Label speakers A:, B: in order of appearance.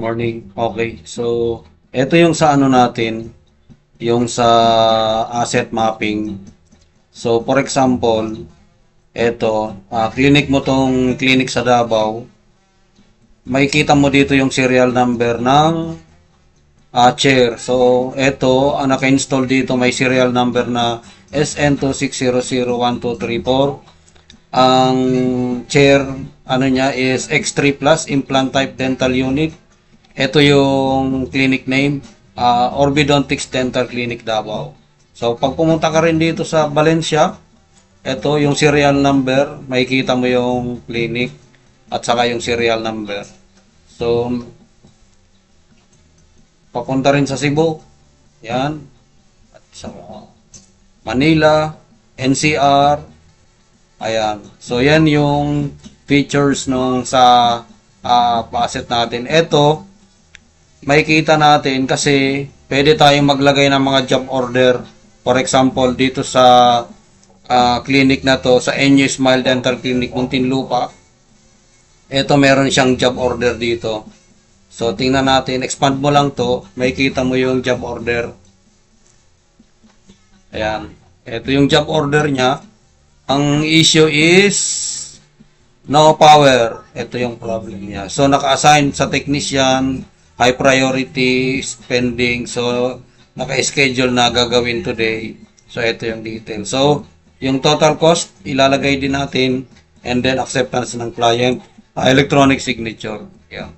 A: Morning. Okay. So, ito yung sa ano natin, yung sa asset mapping. So, for example, ito, clinic mo tong clinic sa Davao, makikita mo dito yung serial number ng chair. So, ito, ang naka-install dito may serial number na SN2600123. Ang chair, ano niya is X3 Plus Implant Type Dental Unit. Ito yung clinic name, Orthodontics Dental Clinic Davao. So, pag pumunta ka rin dito sa Valencia, ito yung serial number, makikita mo yung clinic at saka yung serial number. So, papunta rin sa Cebu, yan, at sa Manila, NCR, ayan. So, yan yung features nung sa asset natin. Ito, makikita natin kasi pwede tayong maglagay ng mga job order. For example, dito sa clinic na to, sa NU Smile Dental Clinic Muntinlupa, ito meron siyang job order dito. So, tingnan natin, expand mo lang to, makikita mo yung job order. Ayan. Ito yung job order niya. Ang issue is no power. Ito yung problem niya. So, naka-assign sa technician, high priority spending. So, naka-schedule na gagawin today. So, ito yung detail. So, yung total cost, ilalagay din natin and then acceptance ng client, electronic signature. Yan.